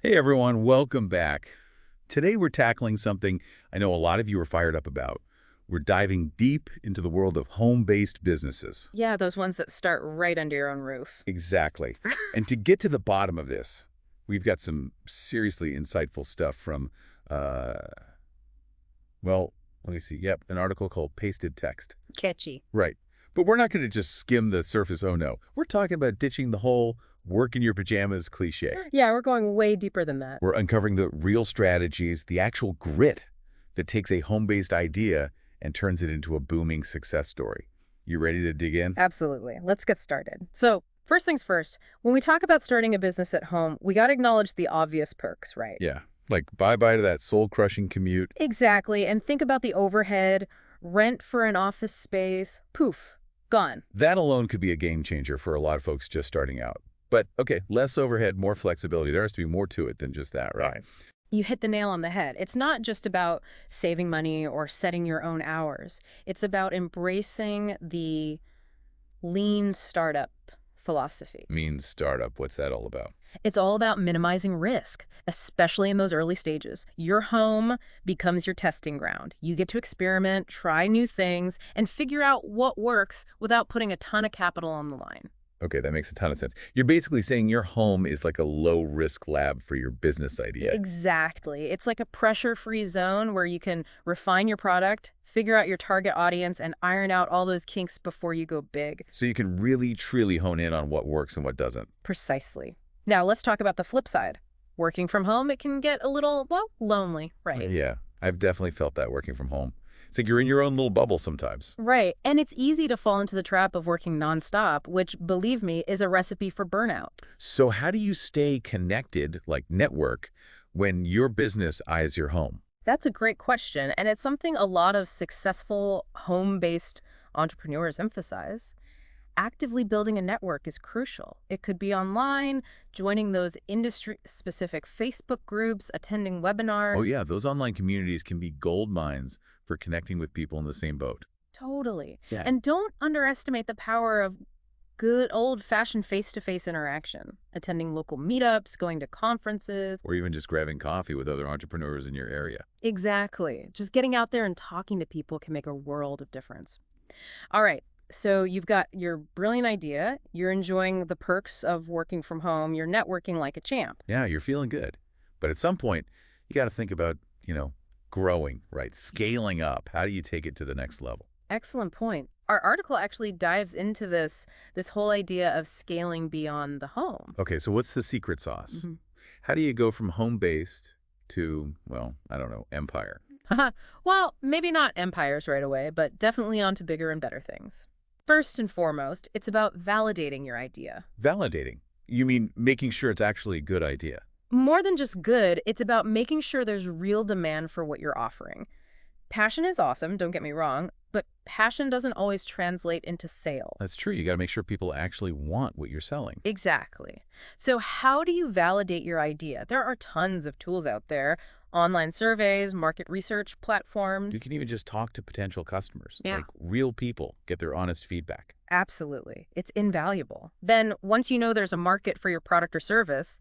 Hey everyone, welcome back. Today we're tackling something I know a lot of you are fired up about. We're diving deep into the world of home-based businesses. Yeah, those ones that start right under your own roof. Exactly. And to get to the bottom of this, we've got some seriously insightful stuff from, uh, well, let me see. Yep, an article called Pasted Text. Catchy. Right. But we're not going to just skim the surface, oh no. We're talking about ditching the whole work in your pajamas cliche. Yeah, we're going way deeper than that. We're uncovering the real strategies, the actual grit that takes a home-based idea and turns it into a booming success story. You ready to dig in? Absolutely. Let's get started. So, first things first, when we talk about starting a business at home, we got to acknowledge the obvious perks, right? Yeah. Like, bye-bye to that soul-crushing commute. Exactly. And think about the overhead, rent for an office space, poof, gone. That alone could be a game changer for a lot of folks just starting out. But, okay, less overhead, more flexibility. There has to be more to it than just that, right? You hit the nail on the head. It's not just about saving money or setting your own hours. It's about embracing the lean startup philosophy. Means startup. What's that all about? It's all about minimizing risk, especially in those early stages. Your home becomes your testing ground. You get to experiment, try new things, and figure out what works without putting a ton of capital on the line. Okay, that makes a ton of sense. You're basically saying your home is like a low-risk lab for your business idea. Exactly. It's like a pressure-free zone where you can refine your product, figure out your target audience, and iron out all those kinks before you go big. So you can really, truly hone in on what works and what doesn't. Precisely. Now, let's talk about the flip side. Working from home, it can get a little, well, lonely, right? Yeah, I've definitely felt that working from home. It's like you're in your own little bubble sometimes. Right. And it's easy to fall into the trap of working nonstop, which, believe me, is a recipe for burnout. So how do you stay connected, like network, when your business eyes your home? That's a great question. And it's something a lot of successful home-based entrepreneurs emphasize. Actively building a network is crucial. It could be online, joining those industry-specific Facebook groups, attending Oh webinars. yeah, those online communities can be gold mines for connecting with people in the same boat. Totally. Yeah. And don't underestimate the power of good old-fashioned face-to-face interaction, attending local meetups, going to conferences. Or even just grabbing coffee with other entrepreneurs in your area. Exactly. Just getting out there and talking to people can make a world of difference. All right. So you've got your brilliant idea. You're enjoying the perks of working from home. You're networking like a champ. Yeah, you're feeling good. But at some point, you got to think about, growing, right? Scaling up. How do you take it to the next level? Excellent point. Our article actually dives into this whole idea of scaling beyond the home. Okay, so what's the secret sauce? Mhm. How do you go from home-based to, well, I don't know, empire? Well, maybe not empires right away, but definitely onto bigger and better things. First and foremost, it's about validating your idea. Validating. You mean making sure it's actually a good idea? More than just good, it's about making sure there's real demand for what you're offering. Passion is awesome, don't get me wrong, but passion doesn't always translate into sales. That's true. You got to make sure people actually want what you're selling. Exactly. So how do you validate your idea? There are tons of tools out there, online surveys, market research platforms. You can even just talk to potential customers, Yeah. like real people, get their honest feedback. Absolutely. It's invaluable. Then, once you know there's a market for your product or service,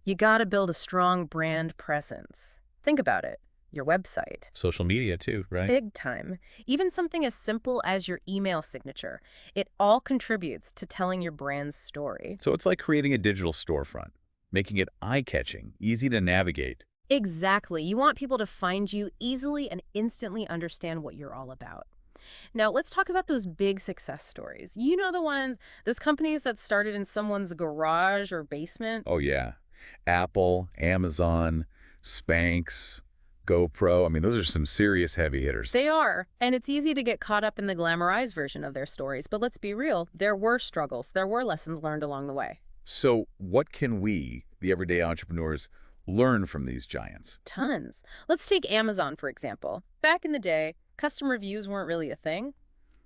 you got to build a strong brand presence. Think about it. Your website. Social media too, right? Big time. Even something as simple as your email signature. It all contributes to telling your brand's story. So it's like creating a digital storefront, making it eye-catching, easy to navigate. Exactly. You want people to find you easily and instantly understand what you're all about. Now, let's talk about those big success stories. You know the ones, those companies that started in someone's garage or basement? Oh yeah. Apple, Amazon, Spanx, GoPro. I mean, those are some serious heavy hitters. They are. And it's easy to get caught up in the glamorized version of their stories. But let's be real, there were struggles. There were lessons learned along the way. So what can we, the everyday entrepreneurs, learn from these giants? Tons. Let's take Amazon, for example. Back in the day, custom reviews weren't really a thing.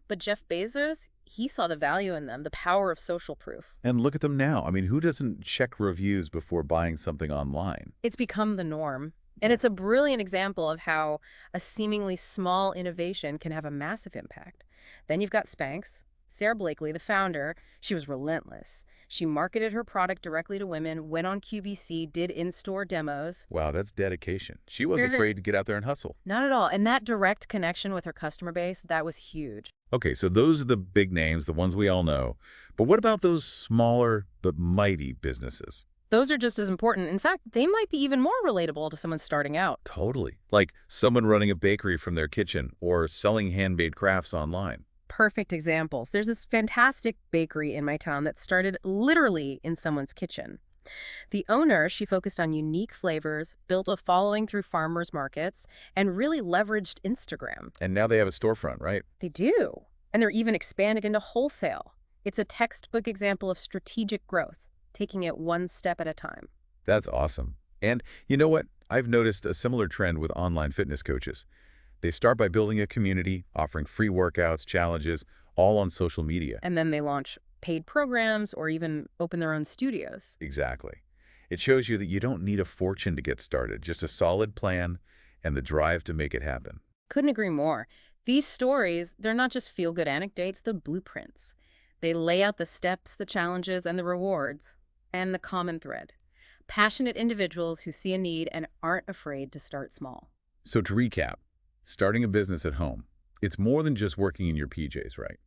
But Jeff Bezos, he saw the value in them, the power of social proof. And look at them now. I mean, who doesn't check reviews before buying something online? It's become the norm. And it's a brilliant example of how a seemingly small innovation can have a massive impact. Then you've got Spanx. Sarah Blakely, the founder, she was relentless. She marketed her product directly to women, went on QVC, did in-store demos. Wow, that's dedication. She was Mhm. afraid to get out there and hustle. Not at all. And that direct connection with her customer base, that was huge. Okay, so those are the big names, the ones we all know. But what about those smaller but mighty businesses? Those are just as important. In fact, they might be even more relatable to someone starting out. Totally. Like someone running a bakery from their kitchen or selling handmade crafts online. Perfect examples. There's this fantastic bakery in my town that started literally in someone's kitchen. The owner, she focused on unique flavors, built a following through farmers markets, and really leveraged Instagram. And now they have a storefront, right? They do. And they're even expanded into wholesale. It's a textbook example of strategic growth, taking it one step at a time. That's awesome. And you know what? I've noticed a similar trend with online fitness coaches. They start by building a community, offering free workouts, challenges, all on social media. And then they launch paid programs or even open their own studios. Exactly. It shows you that you don't need a fortune to get started, just a solid plan and the drive to make it happen. Couldn't agree more. These stories, they're not just feel-good anecdotes, they're blueprints. They lay out the steps, the challenges, and the rewards, and the common thread. Passionate individuals who see a need and aren't afraid to start small. So to recap, starting a business at home, it's more than just working in your PJs, right?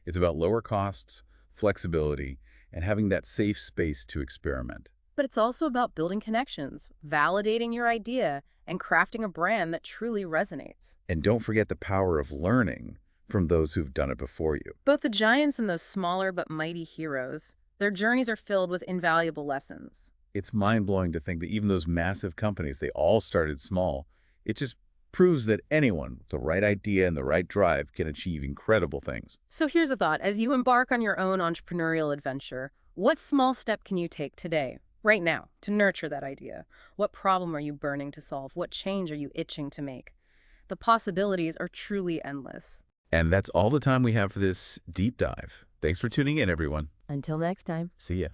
It's about lower costs, flexibility, and having that safe space to experiment. But it's also about building connections, validating your idea, and crafting a brand that truly resonates. And don't forget the power of learning from those who've done it before you. Both the giants and those smaller but mighty heroes, their journeys are filled with invaluable lessons. It's mind-blowing to think that even those massive companies, they all started small. It just proves that anyone with the right idea and the right drive can achieve incredible things. So here's a thought. As you embark on your own entrepreneurial adventure, what small step can you take today, right now, to nurture that idea? What problem are you burning to solve? What change are you itching to make? The possibilities are truly endless. And that's all the time we have for this deep dive. Thanks for tuning in, everyone. Until next time. See ya.